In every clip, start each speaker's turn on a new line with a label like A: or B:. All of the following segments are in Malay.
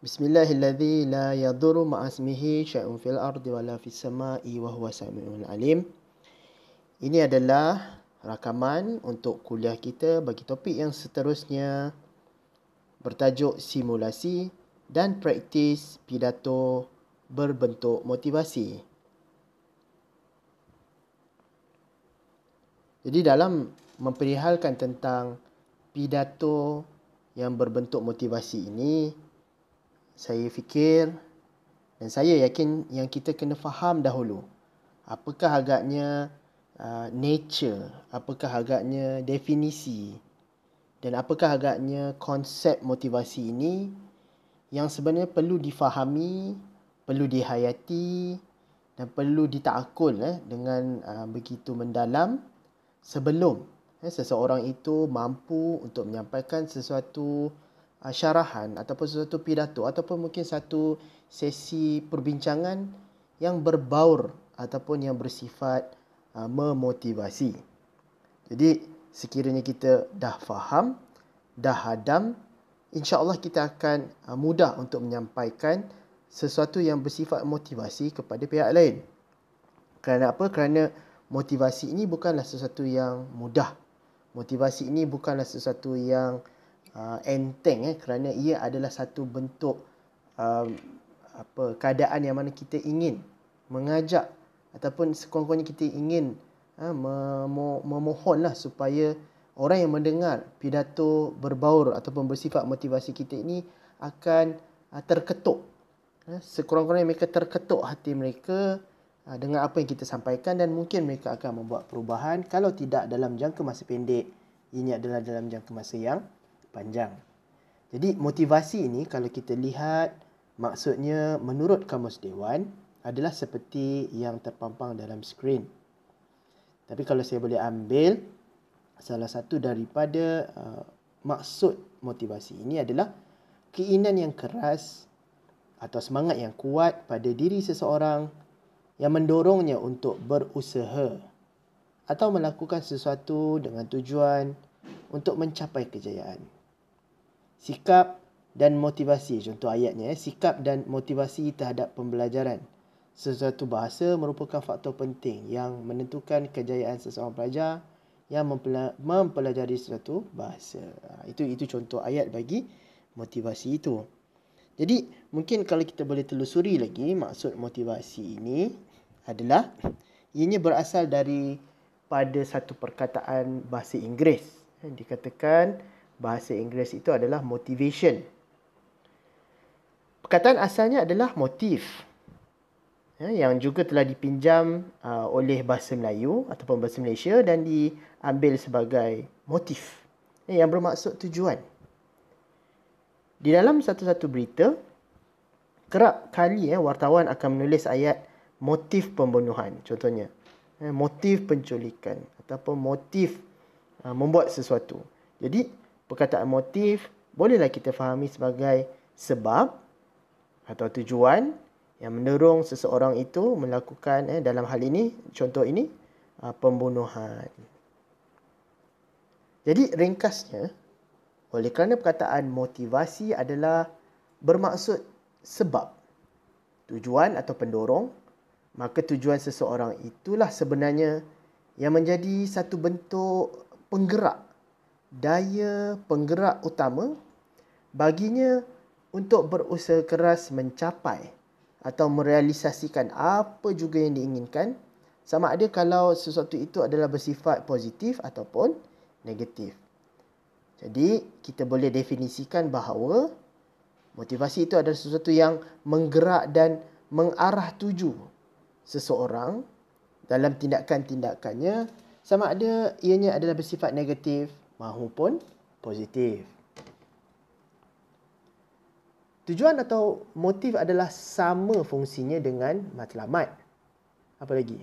A: Bismillahilladzi la yadurru ma'asmihi syai'un fil ardi wala fis sama'i wa huwa samiul alim. Ini adalah rakaman untuk kuliah kita bagi topik yang seterusnya bertajuk simulasi dan praktis pidato berbentuk motivasi. Jadi dalam memperihalkan tentang pidato yang berbentuk motivasi ini, saya fikir dan saya yakin yang kita kena faham dahulu apakah agaknya nature, apakah agaknya definisi dan apakah agaknya konsep motivasi ini yang sebenarnya perlu difahami, perlu dihayati dan perlu ditaakul dengan begitu mendalam sebelum seseorang itu mampu untuk menyampaikan sesuatu syarahan ataupun sesuatu pidato ataupun mungkin satu sesi perbincangan yang berbaur ataupun yang bersifat memotivasi. Jadi sekiranya kita dah faham, dah hadam, insya-Allah kita akan mudah untuk menyampaikan sesuatu yang bersifat motivasi kepada pihak lain. Kerana apa? Kerana motivasi ini bukanlah sesuatu yang mudah. Motivasi ini bukanlah sesuatu yang enteng kerana ia adalah satu bentuk keadaan yang mana kita ingin mengajak ataupun sekurang-kurangnya kita ingin memohonlah supaya orang yang mendengar pidato berbaur ataupun bersifat motivasi kita ini akan terketuk. Sekurang-kurangnya mereka terketuk hati mereka dengan apa yang kita sampaikan dan mungkin mereka akan membuat perubahan. Kalau tidak dalam jangka masa pendek, ini adalah dalam jangka masa yang panjang. Jadi motivasi ini kalau kita lihat maksudnya menurut Kamus Dewan adalah seperti yang terpampang dalam skrin. Tapi kalau saya boleh ambil salah satu daripada maksud motivasi ini adalah keinginan yang keras atau semangat yang kuat pada diri seseorang yang mendorongnya untuk berusaha atau melakukan sesuatu dengan tujuan untuk mencapai kejayaan. Sikap dan motivasi, contoh ayatnya, sikap dan motivasi terhadap pembelajaran. Sesuatu bahasa merupakan faktor penting yang menentukan kejayaan seseorang pelajar yang mempelajari sesuatu bahasa. Itu contoh ayat bagi motivasi itu. Jadi, mungkin kalau kita boleh telusuri lagi, maksud motivasi ini adalah ianya berasal daripada satu perkataan bahasa Inggeris. Dikatakan bahasa Inggeris itu adalah motivation. Perkataan asalnya adalah motif, yang juga telah dipinjam oleh bahasa Melayu ataupun bahasa Malaysia dan diambil sebagai motif, yang bermaksud tujuan. Di dalam satu-satu berita, kerap kali wartawan akan menulis ayat motif pembunuhan. Contohnya, motif penculikan ataupun motif membuat sesuatu. Jadi, perkataan motif bolehlah kita fahami sebagai sebab atau tujuan yang mendorong seseorang itu melakukan dalam hal ini, contoh ini, pembunuhan. Jadi, ringkasnya, oleh kerana perkataan motivasi adalah bermaksud sebab, tujuan atau pendorong, maka tujuan seseorang itulah sebenarnya yang menjadi satu bentuk penggerak, daya penggerak utama baginya untuk berusaha keras mencapai atau merealisasikan apa juga yang diinginkan, sama ada kalau sesuatu itu adalah bersifat positif ataupun negatif. Jadi, kita boleh definisikan bahawa motivasi itu adalah sesuatu yang menggerak dan mengarah tuju seseorang dalam tindakan-tindakannya, sama ada ianya adalah bersifat negatif maupun positif. Tujuan atau motif adalah sama fungsinya dengan matlamat. Apa lagi?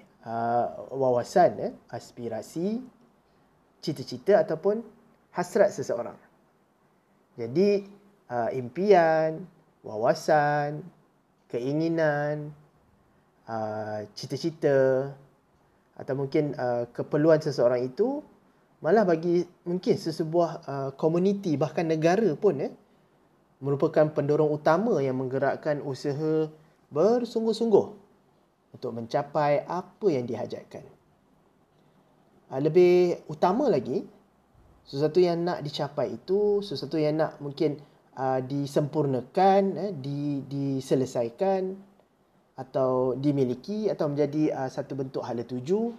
A: Wawasan, aspirasi, cita-cita ataupun hasrat seseorang. Jadi, impian, wawasan, keinginan, cita-cita atau mungkin keperluan seseorang itu malah bagi mungkin sesebuah komuniti bahkan negara pun merupakan pendorong utama yang menggerakkan usaha bersungguh-sungguh untuk mencapai apa yang dihajatkan. Lebih utama lagi, sesuatu yang nak dicapai itu, sesuatu yang nak mungkin disempurnakan, diselesaikan atau dimiliki atau menjadi satu bentuk hala tuju,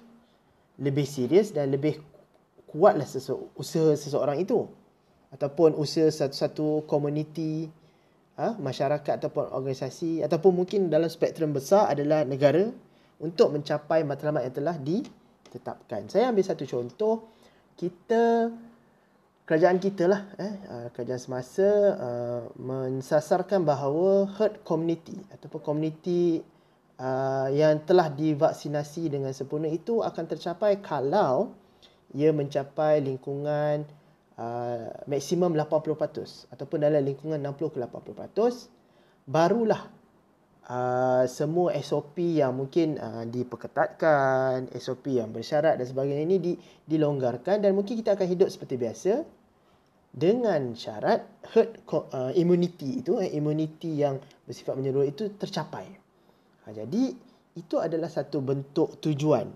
A: lebih serius dan lebih kuatlah usaha seseorang itu ataupun usaha satu-satu komuniti, masyarakat ataupun organisasi ataupun mungkin dalam spektrum besar adalah negara untuk mencapai matlamat yang telah ditetapkan. Saya ambil satu contoh, kerajaan kita lah, kerajaan semasa mensasarkan bahawa herd community ataupun komuniti yang telah divaksinasi dengan sempurna itu akan tercapai kalau ia mencapai lingkungan maksimum 80% ataupun dalam lingkungan 60-80%, barulah semua SOP yang mungkin diperketatkan, SOP yang bersyarat dan sebagainya ini dilonggarkan dan mungkin kita akan hidup seperti biasa dengan syarat herd immunity itu, immunity yang bersifat menyeluruh itu tercapai. Jadi itu adalah satu bentuk tujuan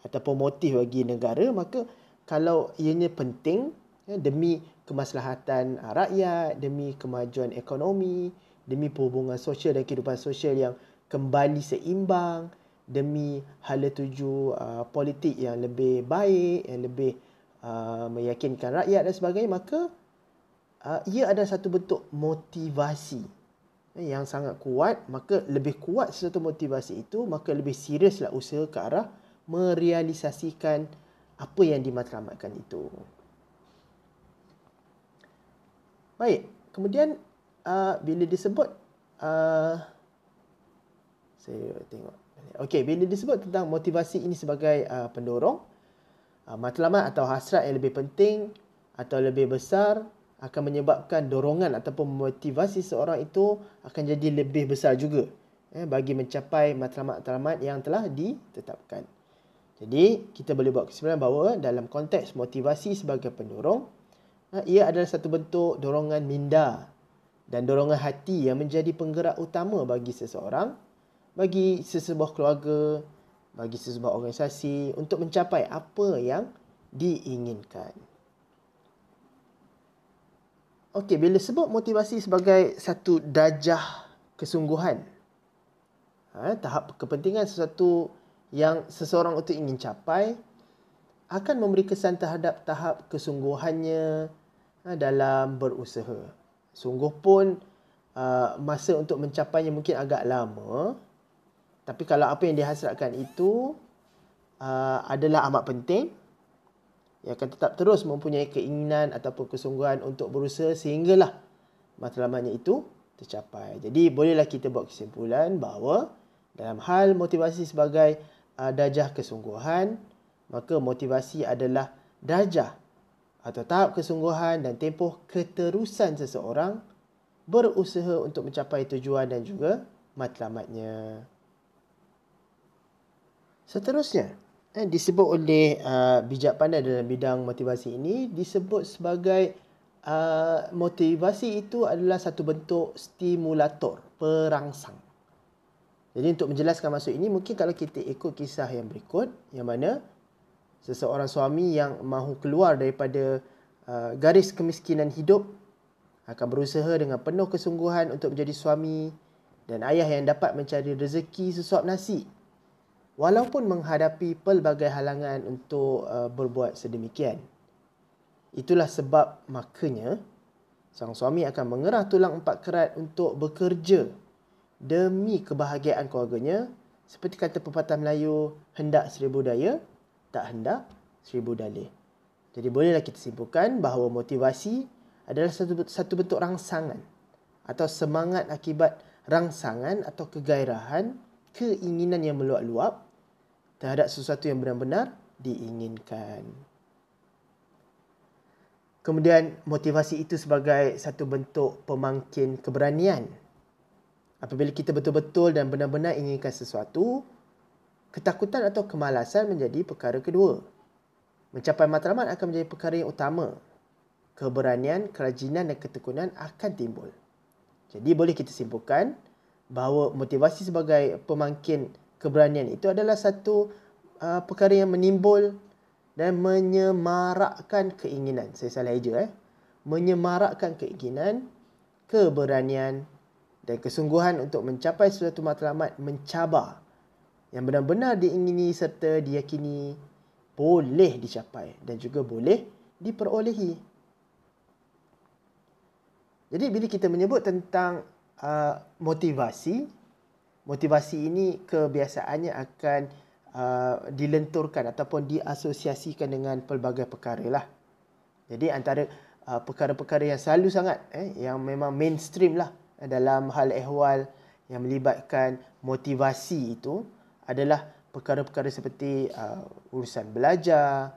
A: ataupun motif bagi negara. Maka kalau ianya penting demi kemaslahatan rakyat, demi kemajuan ekonomi, demi perhubungan sosial dan kehidupan sosial yang kembali seimbang, demi hala tuju politik yang lebih baik, yang lebih meyakinkan rakyat dan sebagainya, maka ia adalah satu bentuk motivasi yang sangat kuat. Maka lebih kuat sesuatu motivasi itu, maka lebih seriuslah usaha ke arah merealisasikan apa yang dimatlamatkan itu. Baik, kemudian bila disebut saya tengok. Okey, bila disebut tentang motivasi ini sebagai pendorong, matlamat atau hasrat yang lebih penting atau lebih besar akan menyebabkan dorongan ataupun motivasi seorang itu akan jadi lebih besar juga bagi mencapai matlamat-matlamat yang telah ditetapkan. Jadi, kita boleh buat kesimpulan bahawa dalam konteks motivasi sebagai pendorong, ia adalah satu bentuk dorongan minda dan dorongan hati yang menjadi penggerak utama bagi seseorang, bagi sesebuah keluarga, bagi sesebuah organisasi untuk mencapai apa yang diinginkan. Okey, bila sebut motivasi sebagai satu darjah kesungguhan, tahap kepentingan sesuatu yang seseorang itu ingin capai, akan memberi kesan terhadap tahap kesungguhannya dalam berusaha. Sungguh pun masa untuk mencapainya mungkin agak lama, tapi kalau apa yang dihasratkan itu adalah amat penting, ia akan tetap terus mempunyai keinginan ataupun kesungguhan untuk berusaha sehinggalah matlamatnya itu tercapai. Jadi bolehlah kita buat kesimpulan bahawa dalam hal motivasi sebagai darjah kesungguhan, maka motivasi adalah darjah atau tahap kesungguhan dan tempoh keterusan seseorang berusaha untuk mencapai tujuan dan juga matlamatnya. Seterusnya, disebut oleh bijak pandai dalam bidang motivasi ini, disebut sebagai motivasi itu adalah satu bentuk stimulator, perangsang. Jadi untuk menjelaskan maksud ini, mungkin kalau kita ikut kisah yang berikut, yang mana seseorang suami yang mahu keluar daripada garis kemiskinan hidup akan berusaha dengan penuh kesungguhan untuk menjadi suami dan ayah yang dapat mencari rezeki sesuap nasi, walaupun menghadapi pelbagai halangan untuk berbuat sedemikian. Itulah sebab makanya sang suami akan mengerah tulang empat kerat untuk bekerja demi kebahagiaan keluarganya. Seperti kata pepatah Melayu, hendak seribu daya, tak hendak seribu dalih. Jadi bolehlah kita simpulkan bahawa motivasi adalah satu bentuk rangsangan atau semangat akibat rangsangan atau kegairahan, keinginan yang meluap-luap terhadap sesuatu yang benar-benar diinginkan. Kemudian motivasi itu sebagai satu bentuk pemangkin keberanian. Apabila kita betul-betul dan benar-benar inginkan sesuatu, ketakutan atau kemalasan menjadi perkara kedua. Mencapai matlamat akan menjadi perkara yang utama. Keberanian, kerajinan dan ketekunan akan timbul. Jadi boleh kita simpulkan bahawa motivasi sebagai pemangkin keberanian itu adalah satu perkara yang menimbul dan menyemarakkan keinginan. Saya salah eja. Menyemarakkan keinginan, keberanian dan kesungguhan untuk mencapai suatu matlamat mencabar yang benar-benar diingini serta diyakini boleh dicapai dan juga boleh diperolehi. Jadi bila kita menyebut tentang motivasi ini kebiasaannya akan dilenturkan ataupun diasosiasikan dengan pelbagai perkara lah. Jadi antara perkara-perkara yang selalu sangat yang memang mainstream lah dalam hal ehwal yang melibatkan motivasi itu adalah perkara-perkara seperti urusan belajar,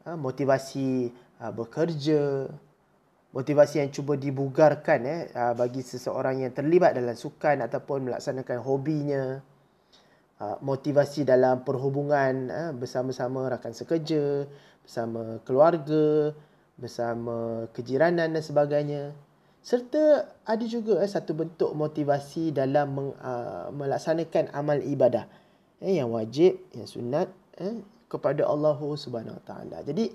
A: motivasi bekerja, motivasi yang cuba dibugarkan bagi seseorang yang terlibat dalam sukan ataupun melaksanakan hobinya, motivasi dalam perhubungan bersama-sama rakan sekerja, bersama keluarga, bersama kejiranan dan sebagainya. Serta ada juga satu bentuk motivasi dalam melaksanakan amal ibadah yang wajib, yang sunat kepada Allah Subhanahu Wa Taala. Jadi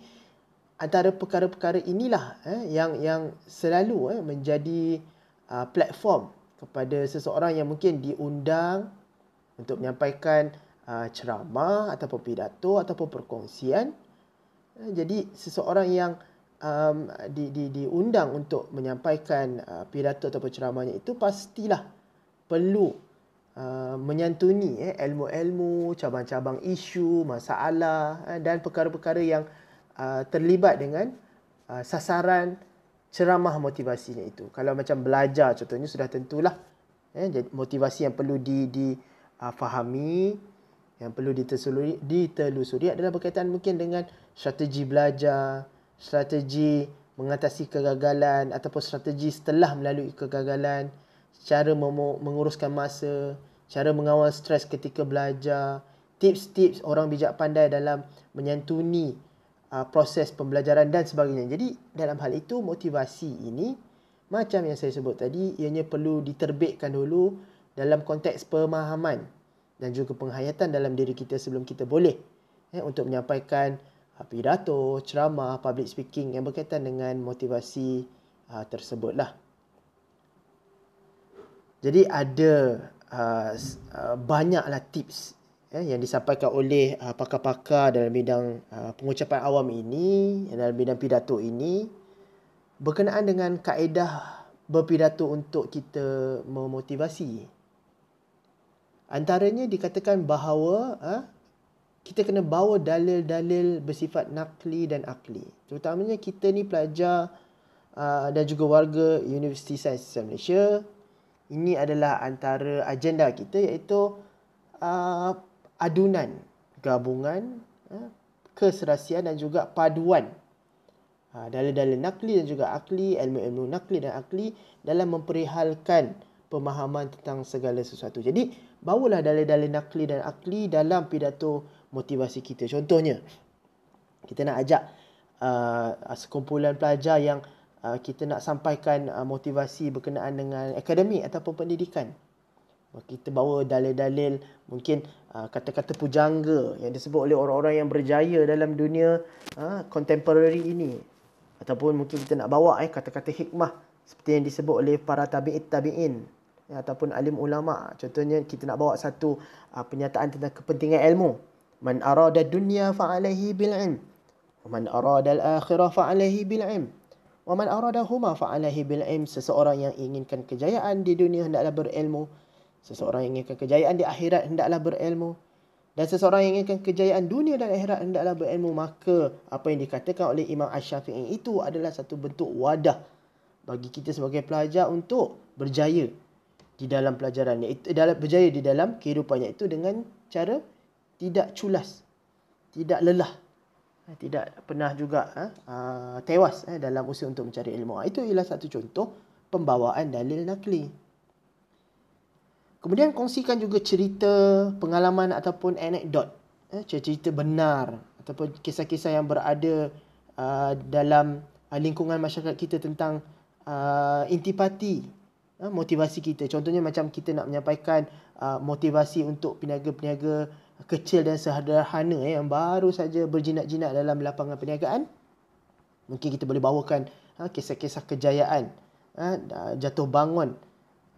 A: antara perkara-perkara inilah yang selalu menjadi platform kepada seseorang yang mungkin diundang untuk menyampaikan ceramah ataupun pidato ataupun perkongsian. Jadi seseorang yang diundang untuk menyampaikan pidato ataupun ceramahnya itu pastilah perlu menyantuni ilmu-ilmu, cabang-cabang isu, masalah dan perkara-perkara yang terlibat dengan sasaran ceramah motivasinya itu. Kalau macam belajar contohnya sudah tentulah motivasi yang perlu difahami, yang perlu ditelusuri adalah berkaitan mungkin dengan strategi belajar, strategi mengatasi kegagalan ataupun strategi setelah melalui kegagalan, cara menguruskan masa, cara mengawal stres ketika belajar, tips-tips orang bijak pandai dalam menyantuni proses pembelajaran dan sebagainya. Jadi dalam hal itu motivasi ini macam yang saya sebut tadi, ianya perlu diterbitkan dulu dalam konteks pemahaman dan juga penghayatan dalam diri kita sebelum kita boleh untuk menyampaikan pidato, ceramah, public speaking yang berkaitan dengan motivasi tersebutlah. Jadi ada banyaklah tips yang disampaikan oleh pakar-pakar dalam bidang pengucapan awam ini, dalam bidang pidato ini, berkenaan dengan kaedah berpidato untuk kita memotivasi. Antaranya dikatakan bahawa kita kena bawa dalil-dalil bersifat nakli dan akli. Terutamanya kita ni pelajar dan juga warga Universiti Sains Malaysia. Ini adalah antara agenda kita, iaitu adunan, gabungan, keserasian dan juga paduan dalil-dalil nakli dan juga akli, ilmu-ilmu nakli dan akli dalam memperihalkan pemahaman tentang segala sesuatu. Jadi, bawalah dalil-dalil nakli dan akli dalam pidato motivasi kita. Contohnya, kita nak ajak sekumpulan pelajar yang kita nak sampaikan motivasi berkenaan dengan akademik ataupun pendidikan. Kita bawa dalil-dalil, mungkin kata-kata pujangga yang disebut oleh orang-orang yang berjaya dalam dunia contemporary ini. Ataupun mungkin kita nak bawa kata-kata hikmah seperti yang disebut oleh para tabi'in ataupun alim ulama. Contohnya kita nak bawa satu pernyataan tentang kepentingan ilmu. Man arada dunya fa'alaihi bil ilm, wa man arada al-akhirah fa'alaihi bil ilm, wa man aradahuma fa'alaihi bil ilm. Seseorang yang inginkan kejayaan di dunia hendaklah berilmu. Seseorang yang inginkan kejayaan di akhirat hendaklah berilmu. Dan seseorang yang inginkan kejayaan dunia dan akhirat hendaklah berilmu. Maka apa yang dikatakan oleh Imam Asy-Syafi'i itu adalah satu bentuk wadah bagi kita sebagai pelajar untuk berjaya di dalam pelajarannya, berjaya di dalam kehidupannya itu dengan cara tidak culas, tidak lelah, tidak pernah juga tewas dalam usaha untuk mencari ilmu. Itu ialah satu contoh pembawaan dalil nakli. Kemudian kongsikan juga cerita, pengalaman ataupun anekdot, cerita benar ataupun kisah-kisah yang berada dalam lingkungan masyarakat kita tentang intipati motivasi kita. Contohnya macam kita nak menyampaikan motivasi untuk peniaga-peniaga kecil dan sederhana yang baru saja berjinak-jinak dalam lapangan perniagaan. Mungkin kita boleh bawakan kisah-kisah kejayaan, jatuh bangun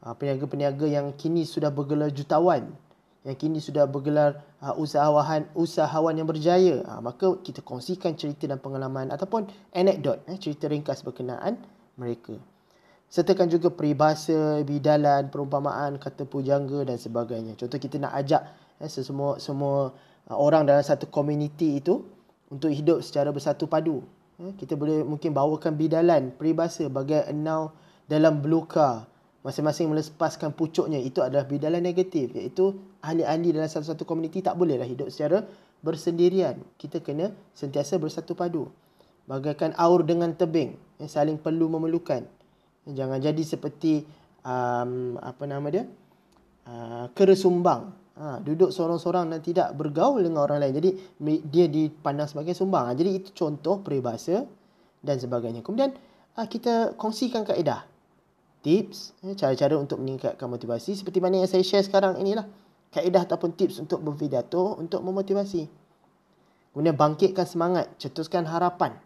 A: peniaga-peniaga yang kini sudah bergelar jutawan, yang kini sudah bergelar usahawan yang berjaya. Maka kita kongsikan cerita dan pengalaman ataupun anekdot, cerita ringkas berkenaan mereka. Sertakan juga peribahasa, bidalan, perumpamaan, kata pujangga dan sebagainya. Contoh kita nak ajak semua orang dalam satu komuniti itu untuk hidup secara bersatu padu. Kita boleh mungkin bawakan bidalan, peribahasa, bagai enau dalam belukar, masing-masing melepaskan pucuknya. Itu adalah bidalan negatif, iaitu ahli-ahli dalam satu-satu komuniti tak bolehlah hidup secara bersendirian. Kita kena sentiasa bersatu padu. Bagaikan aur dengan tebing, saling perlu memerlukan. Jangan jadi seperti kera sumbang. Duduk sorang-sorang dan tidak bergaul dengan orang lain. Jadi dia dipandang sebagai sumbang. Jadi itu contoh peribahasa dan sebagainya. Kemudian kita kongsikan kaedah, tips, cara-cara untuk meningkatkan motivasi. Seperti mana yang saya share sekarang inilah. Kaedah ataupun tips untuk berpidato untuk memotivasi. Kemudian bangkitkan semangat, cetuskan harapan.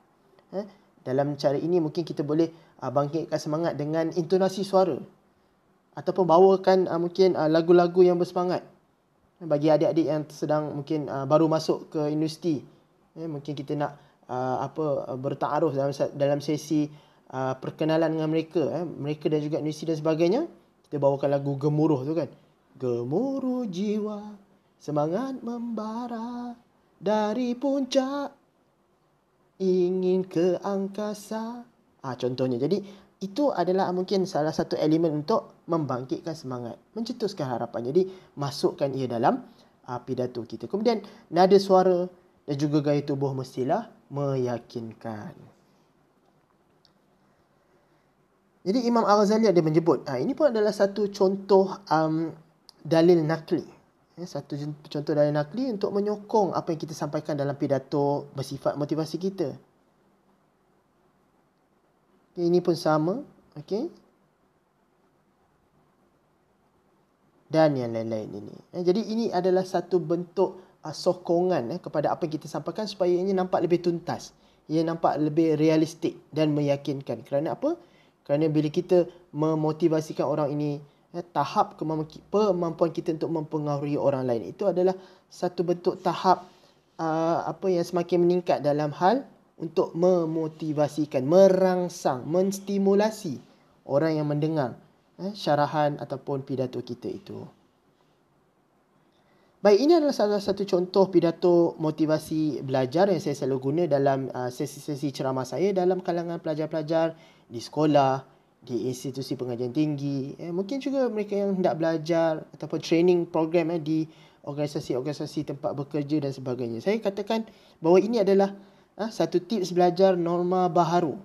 A: Dalam cara ini mungkin kita boleh bangkitkan semangat dengan intonasi suara. Ataupun bawakan mungkin lagu-lagu yang bersemangat. Bagi adik-adik yang sedang mungkin baru masuk ke universiti. Mungkin kita nak bertaaruf dalam sesi perkenalan dengan mereka. Mereka dan juga universiti dan sebagainya. Kita bawakan lagu Gemuruh tu kan. Gemuruh jiwa, semangat membara dari puncak, ingin ke angkasa. Contohnya. Jadi itu adalah mungkin salah satu elemen untuk membangkitkan semangat, mencetuskan harapan. Jadi masukkan ia dalam pidato kita. Kemudian nada suara dan juga gaya tubuh mestilah meyakinkan. Jadi Imam Al-Ghazali ada menyebut, ini pun adalah satu contoh dalil nakli. Satu contoh dalil nakli untuk menyokong apa yang kita sampaikan dalam pidato bersifat motivasi kita. Ini pun sama. Okay. Dan yang lain-lain ini. Jadi ini adalah satu bentuk sokongan kepada apa yang kita sampaikan supaya ini nampak lebih tuntas. Ia nampak lebih realistik dan meyakinkan. Kerana apa? Kerana bila kita memotivasikan orang ini, tahap kemampuan kita untuk mempengaruhi orang lain, itu adalah satu bentuk tahap yang semakin meningkat dalam hal untuk memotivasikan, merangsang, menstimulasi orang yang mendengar syarahan ataupun pidato kita itu. Baik, ini adalah salah satu contoh pidato motivasi belajar yang saya selalu guna dalam sesi-sesi ceramah saya dalam kalangan pelajar-pelajar di sekolah, di institusi pengajian tinggi, mungkin juga mereka yang hendak belajar ataupun training program di organisasi-organisasi tempat bekerja dan sebagainya. Saya katakan bahawa ini adalah satu tips belajar norma baharu,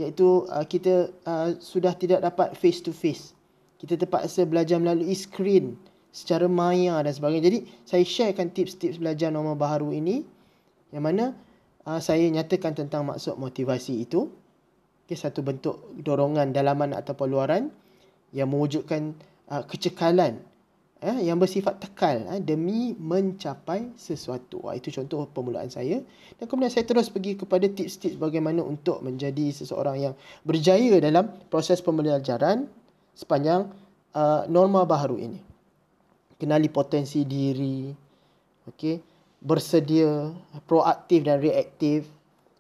A: iaitu kita sudah tidak dapat face to face. Kita terpaksa belajar melalui skrin secara maya dan sebagainya. Jadi saya sharekan tips-tips belajar norma baharu ini, yang mana saya nyatakan tentang maksud motivasi itu. Satu bentuk dorongan dalaman ataupun luaran yang mewujudkan kecekalan yang bersifat tekal demi mencapai sesuatu. Itu contoh permulaan saya. Dan kemudian saya terus pergi kepada tips-tips bagaimana untuk menjadi seseorang yang berjaya dalam proses pembelajaran sepanjang norma baharu ini. Kenali potensi diri, bersedia, proaktif dan reaktif.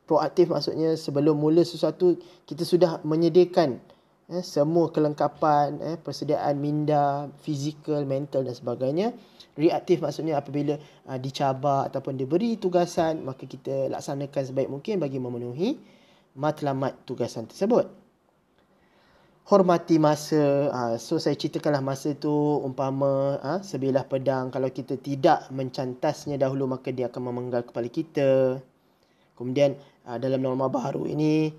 A: Proaktif maksudnya sebelum mula sesuatu, kita sudah menyediakan semua kelengkapan, persediaan minda, fizikal, mental dan sebagainya. Reaktif maksudnya apabila dicabar ataupun diberi tugasan, maka kita laksanakan sebaik mungkin bagi memenuhi matlamat tugasan tersebut. Hormati masa. So saya ceritakanlah masa tu umpama sebilah pedang, kalau kita tidak mencantasnya dahulu, maka dia akan memenggal kepala kita. Kemudian dalam norma baharu ini,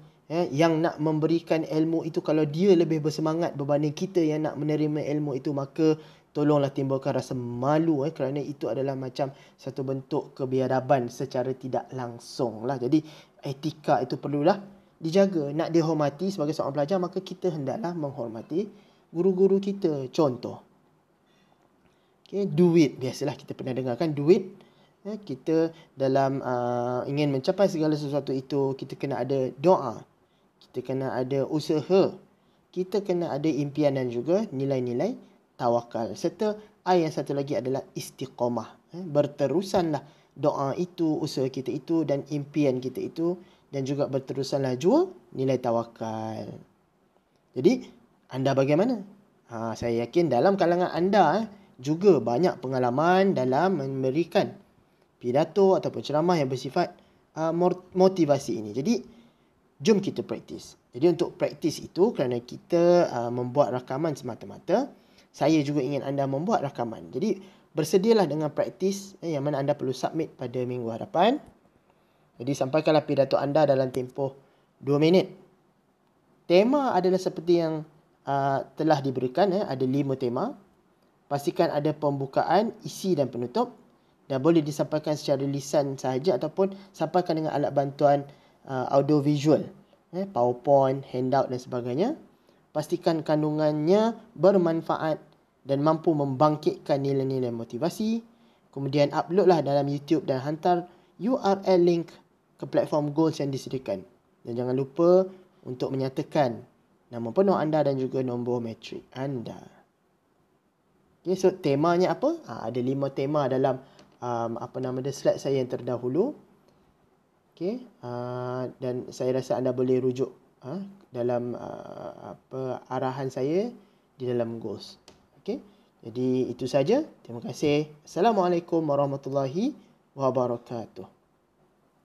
A: yang nak memberikan ilmu itu, kalau dia lebih bersemangat berbanding kita yang nak menerima ilmu itu, maka tolonglah timbulkan rasa malu, kerana itu adalah macam satu bentuk kebiadaban secara tidak langsung lah. Jadi etika itu perlulah dijaga. Nak dihormati sebagai seorang pelajar, maka kita hendaklah menghormati guru-guru kita. Contoh, okay, duit. Biasalah kita pernah dengar kan duit. Kita dalam ingin mencapai segala sesuatu itu, kita kena ada doa. Kita kena ada usaha. Kita kena ada impian dan juga nilai-nilai tawakal. Serta yang satu lagi adalah istiqamah. Berterusanlah doa itu, usaha kita itu dan impian kita itu. Dan juga berterusanlah jua nilai tawakal. Jadi, anda bagaimana? Saya yakin dalam kalangan anda juga banyak pengalaman dalam memberikan pidato ataupun ceramah yang bersifat motivasi ini. Jadi, jom kita praktis. Jadi untuk praktis itu, kerana kita membuat rakaman semata-mata, saya juga ingin anda membuat rakaman. Jadi bersedialah dengan praktis yang mana anda perlu submit pada minggu hadapan. Jadi sampaikanlah pidato anda dalam tempoh 2 minit. Tema adalah seperti yang telah diberikan. Ada 5 tema. Pastikan ada pembukaan, isi dan penutup. Dan boleh disampaikan secara lisan sahaja ataupun sampaikan dengan alat bantuan audio visual, PowerPoint, handout dan sebagainya. Pastikan kandungannya bermanfaat dan mampu membangkitkan nilai-nilai motivasi. Kemudian uploadlah dalam YouTube dan hantar URL link ke platform Goals yang disediakan. Dan jangan lupa untuk menyatakan nama penuh anda dan juga nombor matrik anda. Okay, so temanya apa? Ada 5 tema dalam slide saya yang terdahulu. Okay, dan saya rasa anda boleh rujuk dalam arahan saya di dalam goals. Okay, jadi itu saja. Terima kasih. Assalamualaikum warahmatullahi wabarakatuh.